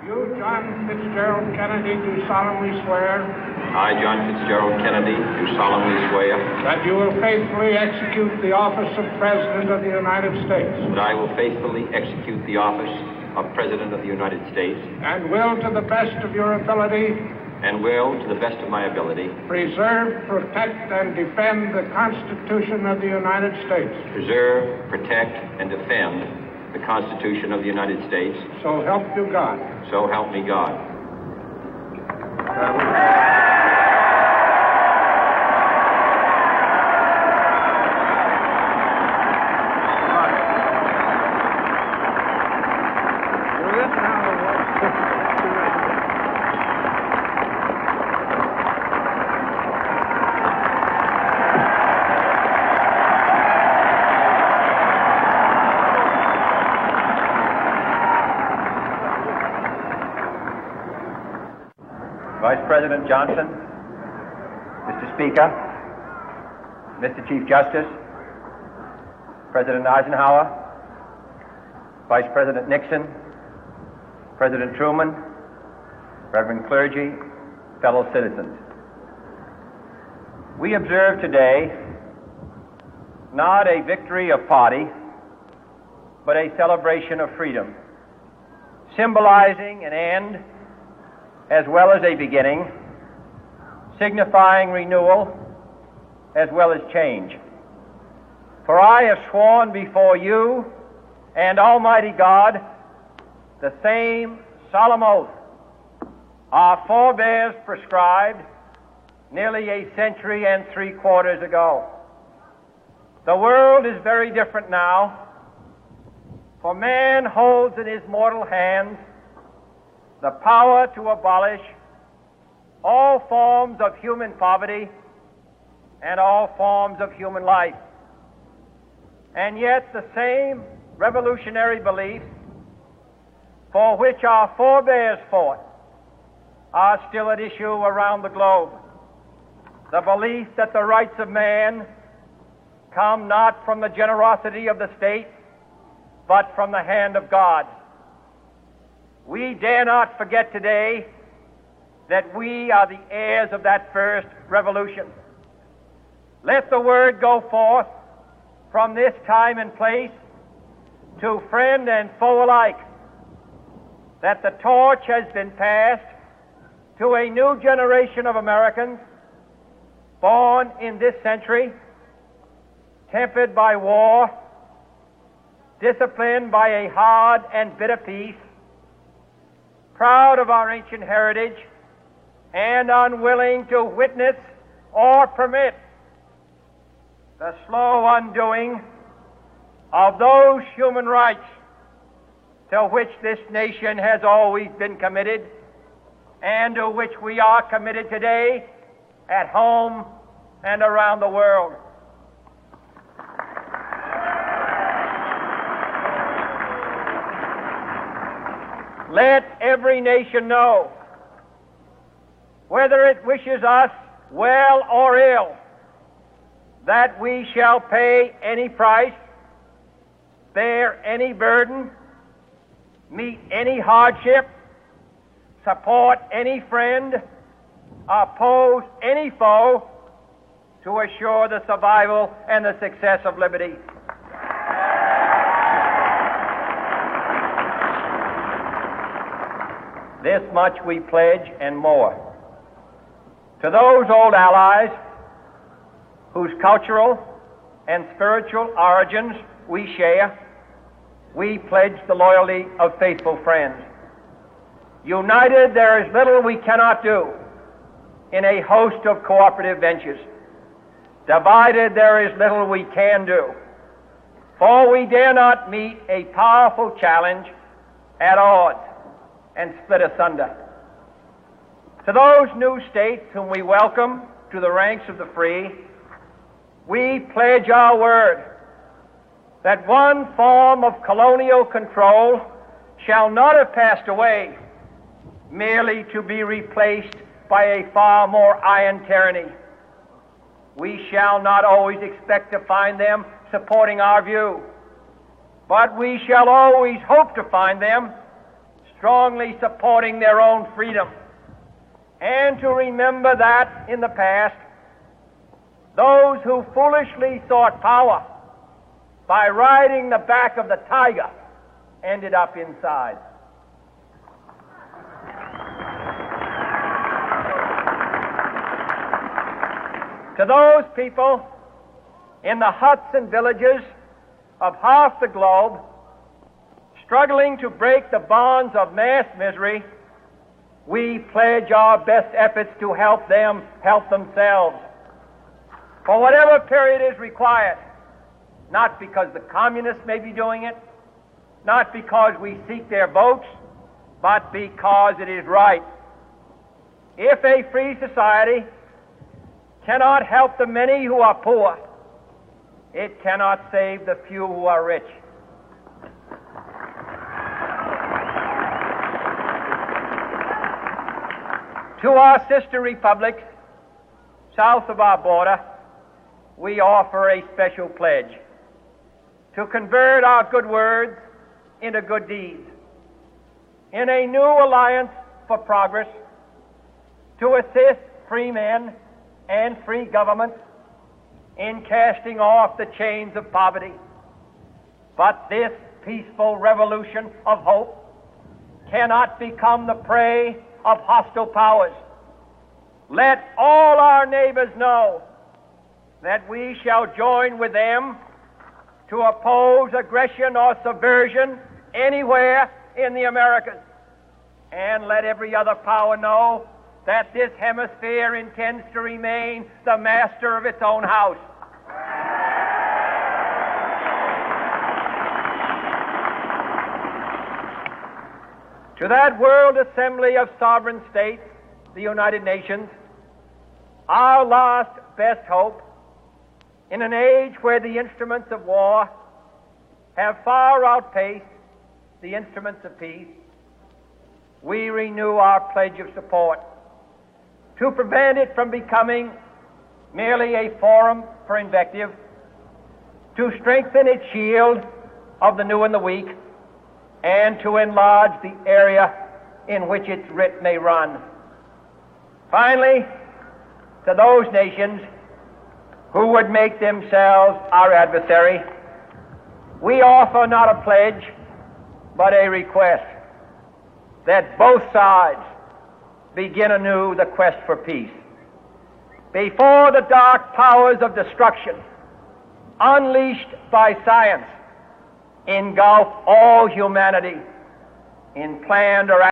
You, John Fitzgerald Kennedy, do solemnly swear. I, John Fitzgerald Kennedy, do solemnly swear. That you will faithfully execute the office of President of the United States. That I will faithfully execute the office of President of the United States. And will, to the best of your ability. And will, to the best of my ability. Preserve, protect, and defend the Constitution of the United States. Preserve, protect, and defend the Constitution of the United States. So help you God. So help me God. Vice President Johnson, Mr. Speaker, Mr. Chief Justice, President Eisenhower, Vice President Nixon, President Truman, Reverend clergy, fellow citizens. We observe today not a victory of party, but a celebration of freedom, symbolizing an end as well as a beginning, signifying renewal as well as change. For I have sworn before you and Almighty God the same solemn oath our forebears prescribed nearly a century and 3/4 ago. The world is very different now, for man holds in his mortal hands the power to abolish all forms of human poverty and all forms of human life. And yet the same revolutionary beliefs for which our forebears fought are still at issue around the globe. The belief that the rights of man come not from the generosity of the state, but from the hand of God. We dare not forget today that we are the heirs of that first revolution. Let the word go forth from this time and place to friend and foe alike that the torch has been passed to a new generation of Americans born in this century, tempered by war, disciplined by a hard and bitter peace, proud of our ancient heritage, and unwilling to witness or permit the slow undoing of those human rights to which this nation has always been committed and to which we are committed today at home and around the world. Let every nation know, whether it wishes us well or ill, that we shall pay any price, bear any burden, meet any hardship, support any friend, oppose any foe to assure the survival and the success of liberty. This much we pledge and more. To those old allies whose cultural and spiritual origins we share, we pledge the loyalty of faithful friends. United, there is little we cannot do in a host of cooperative ventures. Divided, there is little we can do, for we dare not meet a powerful challenge at odds and split asunder. To those new states whom we welcome to the ranks of the free, we pledge our word that one form of colonial control shall not have passed away merely to be replaced by a far more iron tyranny. We shall not always expect to find them supporting our view, but we shall always hope to find them strongly supporting their own freedom, and to remember that in the past, those who foolishly sought power by riding the back of the tiger ended up inside. To those people in the huts and villages of half the globe struggling to break the bonds of mass misery, we pledge our best efforts to help them help themselves for whatever period is required, not because the communists may be doing it, not because we seek their votes, but because it is right. If a free society cannot help the many who are poor, it cannot save the few who are rich. To our sister republics south of our border, we offer a special pledge to convert our good words into good deeds, in a new alliance for progress, to assist free men and free governments in casting off the chains of poverty. But this peaceful revolution of hope cannot become the prey of hostile powers. Let all our neighbors know that we shall join with them to oppose aggression or subversion anywhere in the Americas. And let every other power know that this hemisphere intends to remain the master of its own house. To that World Assembly of Sovereign States, the United Nations, our last best hope, in an age where the instruments of war have far outpaced the instruments of peace, we renew our pledge of support to prevent it from becoming merely a forum for invective, to strengthen its shield of the new and the weak, and to enlarge the area in which its writ may run. Finally, to those nations who would make themselves our adversary, we offer not a pledge, but a request that both sides begin anew the quest for peace. Before the dark powers of destruction, unleashed by science, engulf all humanity in planned or